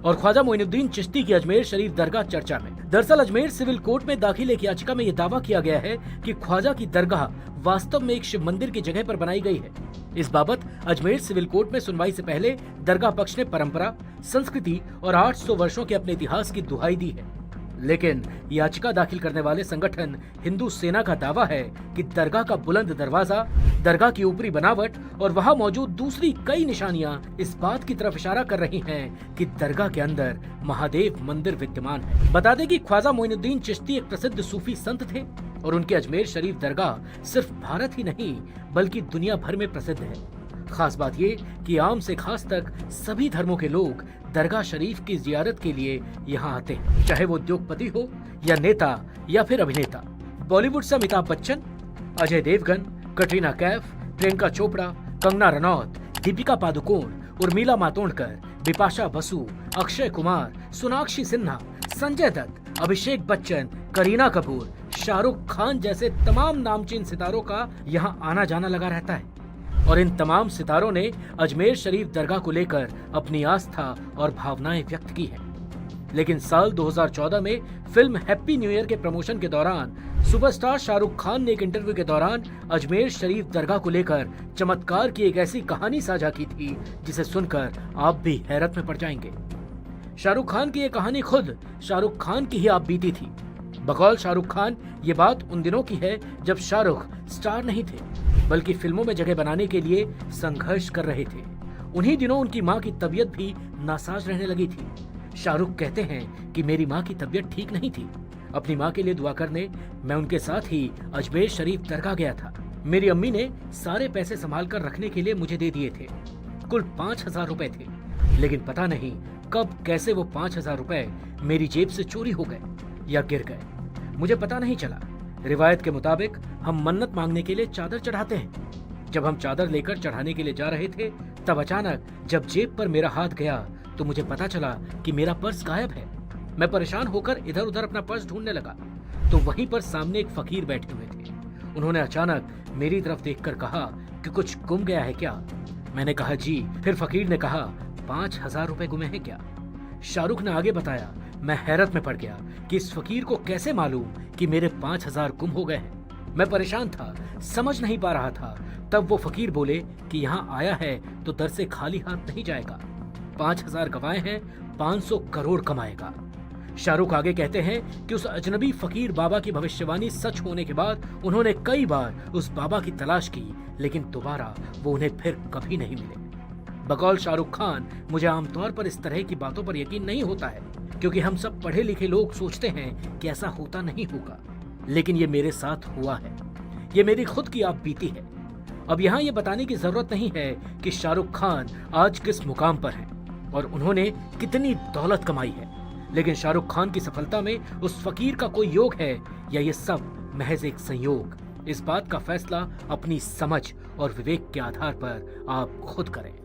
और ख्वाजा मोइनुद्दीन चिश्ती की अजमेर शरीफ दरगाह चर्चा में। दरअसल अजमेर सिविल कोर्ट में दाखिल एक याचिका में यह दावा किया गया है कि ख्वाजा की दरगाह वास्तव में एक शिव मंदिर की जगह पर बनाई गई है। इस बाबत अजमेर सिविल कोर्ट में सुनवाई से पहले दरगाह पक्ष ने परंपरा, संस्कृति और 800 वर्षों के अपने इतिहास की दुहाई दी है। लेकिन याचिका दाखिल करने वाले संगठन हिंदू सेना का दावा है कि दरगाह का बुलंद दरवाजा, दरगाह की ऊपरी बनावट और वहां मौजूद दूसरी कई निशानियां इस बात की तरफ इशारा कर रही हैं कि दरगाह के अंदर महादेव मंदिर विद्यमान है। बता दें कि ख्वाजा मोइनुद्दीन चिश्ती एक प्रसिद्ध सूफी संत थे और उनके अजमेर शरीफ दरगाह सिर्फ भारत ही नहीं बल्कि दुनिया भर में प्रसिद्ध है। खास बात ये कि आम से खास तक सभी धर्मों के लोग दरगाह शरीफ की जियारत के लिए यहाँ आते हैं, चाहे वो उद्योगपति हो या नेता या फिर अभिनेता। बॉलीवुड से अमिताभ बच्चन, अजय देवगन, कटरीना कैफ, प्रियंका चोपड़ा, कंगना रनौत, दीपिका पादुकोण, उर्मिला मातोंडकर, बिपाशा बसु, अक्षय कुमार, सोनाक्षी सिन्हा, संजय दत्त, अभिषेक बच्चन, करीना कपूर, शाहरुख खान जैसे तमाम नामचीन सितारों का यहाँ आना जाना लगा रहता है। और इन तमाम सितारों ने अजमेर शरीफ दरगाह को लेकर अपनी आस्था और भावनाएं व्यक्त की है। लेकिन साल 2014 में फिल्म हैप्पी न्यू ईयर के प्रमोशन के दौरान सुपरस्टार शाहरुख खान ने एक इंटरव्यू के दौरान अजमेर शरीफ दरगाह को लेकर चमत्कार की एक ऐसी कहानी साझा की थी जिसे सुनकर आप भी हैरत में पड़ जाएंगे। शाहरुख खान की ये कहानी खुद शाहरुख खान की ही आप बीती थी। बकौल शाहरुख खान ये बात उन दिनों की है जब शाहरुख स्टार नहीं थे बल्कि फिल्मों में जगह बनाने के लिए संघर्ष कर रहे थे। उन्हीं दिनों उनकी मां की तबीयत भी नासाज रहने लगी थी। शाहरुख कहते हैं कि मेरी मां की तबीयत ठीक नहीं थी। अपनी मां के लिए दुआ करने मैं उनके साथ ही अजमेर शरीफ दरगाह गया था। मेरी अम्मी ने सारे पैसे संभाल कर रखने के लिए मुझे दे दिए थे। कुल 5,000 रुपए थे, लेकिन पता नहीं कब कैसे वो 5,000 रुपए मेरी जेब से चोरी हो गए या गिर गए, मुझे पता नहीं चला। रिवायत के मुताबिक हम मन्नत मांगने के लिए चादर चढ़ाते हैं। जब हम चादर लेकर चढ़ाने के लिए जा रहे थे तब अचानक जब जेब पर मेरा हाथ गया तो मुझे पता चला कि मेरा पर्स गायब है। मैं परेशान होकर इधर उधर अपना पर्स ढूंढने लगा तो वहीं पर सामने एक फकीर बैठे हुए थे। उन्होंने अचानक मेरी तरफ देखकर कहा कि कुछ गुम गया है क्या? मैंने कहा जी। फिर फकीर ने कहा 5,000 रुपए गुमे हैं क्या? शाहरुख ने आगे बताया, मैं हैरत में पड़ गया कि इस फकीर को कैसे मालूम कि मेरे 5,000 गुम हो गए हैं। मैं परेशान था, समझ नहीं पा रहा था। तब वो फकीर बोले कि यहाँ आया है तो दर से खाली हाथ नहीं जाएगा। 5,000 गवाए हैं, 500 करोड़ कमाएगा। शाहरुख आगे कहते हैं कि उस अजनबी फकीर बाबा की भविष्यवाणी सच होने के बाद उन्होंने कई बार उस बाबा की तलाश की, लेकिन दोबारा वो उन्हें फिर कभी नहीं मिले। बकौल शाहरुख खान, मुझे आमतौर पर इस तरह की बातों पर यकीन नहीं होता है क्योंकि हम सब पढ़े लिखे लोग सोचते हैं कि ऐसा होता नहीं होगा, लेकिन ये मेरे साथ हुआ है। ये मेरी खुद की आप बीती है। अब यहाँ ये बताने की जरूरत नहीं है कि शाहरुख खान आज किस मुकाम पर हैं और उन्होंने कितनी दौलत कमाई है, लेकिन शाहरुख खान की सफलता में उस फकीर का कोई योग है या ये सब महज एक संयोग? इस बात का फैसला अपनी समझ और विवेक के आधार पर आप खुद करें।